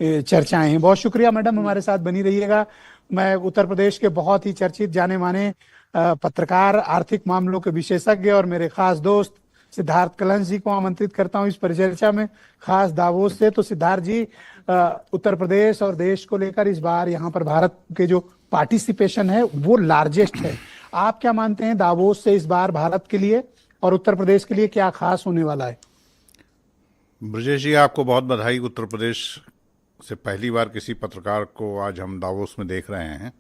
चर्चाएं हैं। बहुत शुक्रिया मैडम, हमारे साथ बनी रहिएगा। मैं उत्तर प्रदेश के बहुत ही चर्चित जाने माने पत्रकार, आर्थिक मामलों के विशेषज्ञ और मेरे खास दोस्त सिद्धार्थ कलंश जी को आमंत्रित करता हूं इस परिचर्चा में, खास दावोस से। तो सिद्धार्थ जी, उत्तर प्रदेश और देश को लेकर इस बार यहाँ पर भारत के जो पार्टिसिपेशन है वो लार्जेस्ट है। आप क्या मानते हैं दावोस से इस बार भारत के लिए और उत्तर प्रदेश के लिए क्या खास होने वाला है? ब्रजेश जी, आपको बहुत बधाई। उत्तर प्रदेश से पहली बार किसी पत्रकार को आज हम दावोस में देख रहे हैं,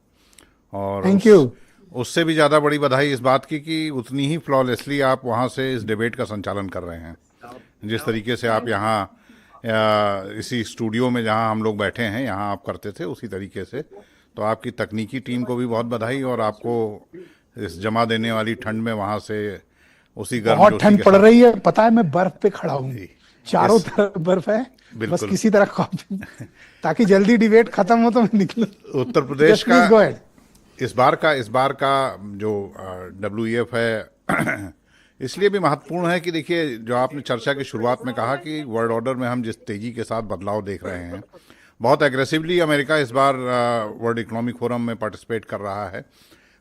और थैंक यू। उससे भी ज़्यादा बड़ी बधाई इस बात की कि उतनी ही फ्लॉलेसली आप वहाँ से इस डिबेट का संचालन कर रहे हैं। जिस तरीके से आप यहाँ इसी स्टूडियो में जहाँ हम लोग बैठे हैं यहाँ आप करते थे, उसी तरीके से। तो आपकी तकनीकी टीम को भी बहुत बधाई, और आपको इस जमा देने वाली ठंड में वहाँ से उसी गर्म बहुत जोशी ठंड के पड़ साथ। रही है, पता है मैं बर्फ पे खड़ा हूँ, जी, चारों तरफ बर्फ है। बस बिल्कुल। किसी तरह कॉफी, ताकि जल्दी डिबेट खत्म हो तो मैं निकलूं। उत्तर प्रदेश का प्लीज गो अहेड। इस बार का जो WEF है इसलिए भी महत्वपूर्ण है कि देखिए, जो आपने चर्चा की शुरुआत में कहा कि वर्ल्ड ऑर्डर में हम जिस तेजी के साथ बदलाव देख रहे हैं, बहुत एग्रेसिवली अमेरिका इस बार वर्ल्ड इकोनॉमिक फोरम में पार्टिसिपेट कर रहा है।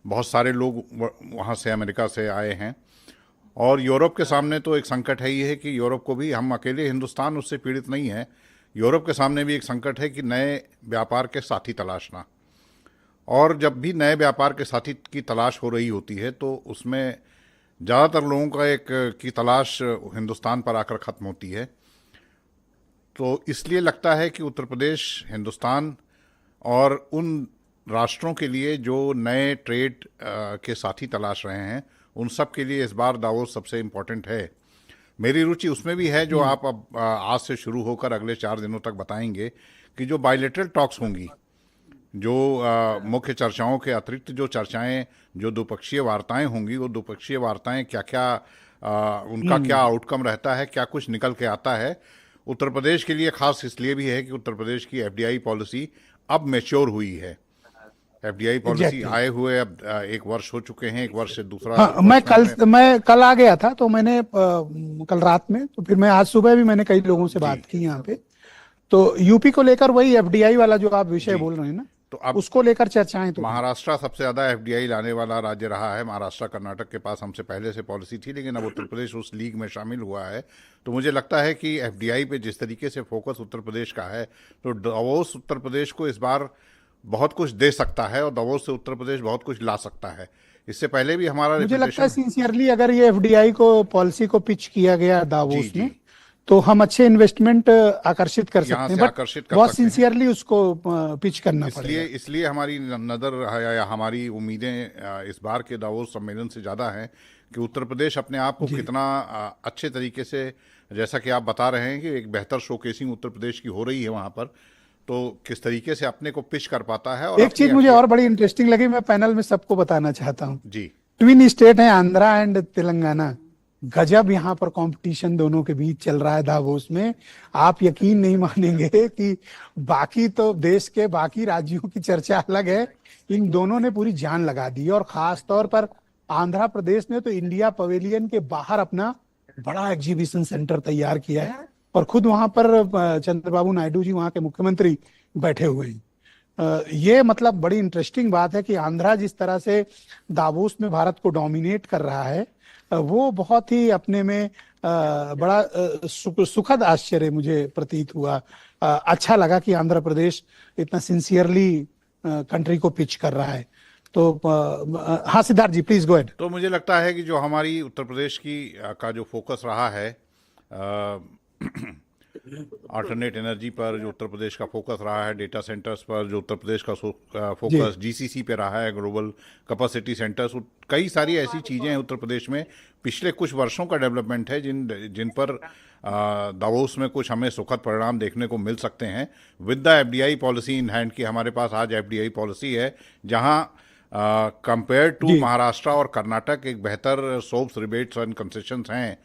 बहुत सारे लोग वहाँ से, अमेरिका से आए हैं। और यूरोप के सामने तो एक संकट है ही है कि यूरोप को भी, हम अकेले हिंदुस्तान उससे पीड़ित नहीं है, यूरोप के सामने भी एक संकट है कि नए व्यापार के साथी तलाशना। और जब भी नए व्यापार के साथी की तलाश हो रही होती है तो उसमें ज़्यादातर लोगों का एक की तलाश हिंदुस्तान पर आकर ख़त्म होती है। तो इसलिए लगता है कि उत्तर प्रदेश हिंदुस्तान और उन राष्ट्रों के लिए जो नए ट्रेड के साथी तलाश रहे हैं, उन सब के लिए इस बार दावोस सबसे इम्पोर्टेंट है। मेरी रुचि उसमें भी है, जो आप अब आज से शुरू होकर अगले 4 दिनों तक बताएंगे कि जो बायलैटरल टॉक्स होंगी, जो मुख्य चर्चाओं के अतिरिक्त जो चर्चाएं, जो द्विपक्षीय वार्ताएं होंगी, वो द्विपक्षीय वार्ताएं क्या क्या, उनका क्या आउटकम रहता है, क्या कुछ निकल के आता है। उत्तर प्रदेश के लिए खास इसलिए भी है कि उत्तर प्रदेश की FDI पॉलिसी अब मैच्योर हुई है। FDI policy exactly. आए हुए अब 1 वर्ष हो चुके हैं, 1 वर्ष से दूसरा हाँ, वर्ष में हमें। मैं कल आ गया था, तो मैंने कल रात में, तो फिर मैं आज सुबह भी मैंने कई लोगों से जी बात की यहाँ पे। तो यूपी को लेकर वही FDI वाला जो आप विषय जी। बोल रहे हैं ना, तो अब उसको लेकर चर्चाएं तो हुई। महाराष्ट्र सबसे ज़्यादा FDI लाने वाला राज्य रहा है। महाराष्ट्र, कर्नाटक के पास हमसे पहले से पॉलिसी थी, लेकिन अब उत्तर प्रदेश उस लीग में शामिल हुआ है। तो मुझे लगता है कि FDI पे जिस तरीके से फोकस उत्तर प्रदेश का है, तो दावोस उत्तर प्रदेश को इस बार बहुत कुछ दे सकता है, और दावोस से उत्तर प्रदेश बहुत कुछ ला सकता है। इससे पहले भी हमारा मुझे लगता है रेपुटेशन। सिंसियरली अगर ये FDI को, पॉलिसी को पिच किया गया जी दावोस जी, में, तो हम अच्छे इन्वेस्टमेंट आकर्षित कर यहाँ सकते हैं। से बट आकर्षित कर बहुत सकते हैं। सिंसियरली उसको पिच करना इसलिए पड़ेगा। इसलिए हमारी नज़र या हमारी उम्मीदें इस बार के दावोस सम्मेलन से ज़्यादा हैं कि उत्तर प्रदेश अपने आप को जी। कितना अच्छे तरीके से, जैसा कि आप बता रहे हैं कि एक बेहतर शोकेसिंग उत्तर प्रदेश की हो रही है वहाँ पर, तो किस तरीके से अपने को पिच कर पाता है और एक अपनी चीज मुझे FDI। और बड़ी इंटरेस्टिंग लगी, मैं पैनल में सबको बताना चाहता हूँ। जी ट्विन स्टेट है आंध्रा एंड तेलंगाना, गजब यहाँ पर कंपटीशन दोनों के बीच चल रहा है दावोस में। आप यकीन नहीं मानेंगे कि बाकी तो देश के बाकी राज्यों की चर्चा अलग है, इन दोनों ने पूरी जान लगा दी। और खास तौर पर आंध्र प्रदेश ने तो इंडिया पवेलियन के बाहर अपना बड़ा एग्जीबिशन सेंटर तैयार किया है, और खुद वहां पर चंद्रबाबू नायडू जी, वहां के मुख्यमंत्री, बैठे हुए हैं। ये मतलब बड़ी इंटरेस्टिंग बात है कि आंध्रा जिस तरह से दावोस में भारत को डोमिनेट कर रहा है, वो बहुत ही अपने में बड़ा सुखद आश्चर्य मुझे प्रतीत हुआ। अच्छा लगा कि आंध्र प्रदेश इतना सिंसियरली कंट्री को पिच कर रहा है। तो हाँ सिद्धार्थ जी, प्लीज गो अहेड। तो मुझे लगता है कि जो हमारी उत्तर प्रदेश की का जो फोकस रहा है, अल्टरनेट एनर्जी पर जो उत्तर प्रदेश का फोकस रहा है, डेटा सेंटर्स पर जो उत्तर प्रदेश का जी। फोकस GCC पे रहा है, ग्लोबल कैपेसिटी सेंटर्स, कई सारी ऐसी चीज़ें हैं उत्तर प्रदेश में पिछले कुछ वर्षों का डेवलपमेंट है जिन जिन पर दावोस में कुछ हमें सुखद परिणाम देखने को मिल सकते हैं with the FDI policy in hand. की हमारे पास आज FDI पॉलिसी है जहां कंपेयर टू जी। महाराष्ट्र और कर्नाटक एक बेहतर सोप्स, रिबेट्स एंड कंसेशंस हैं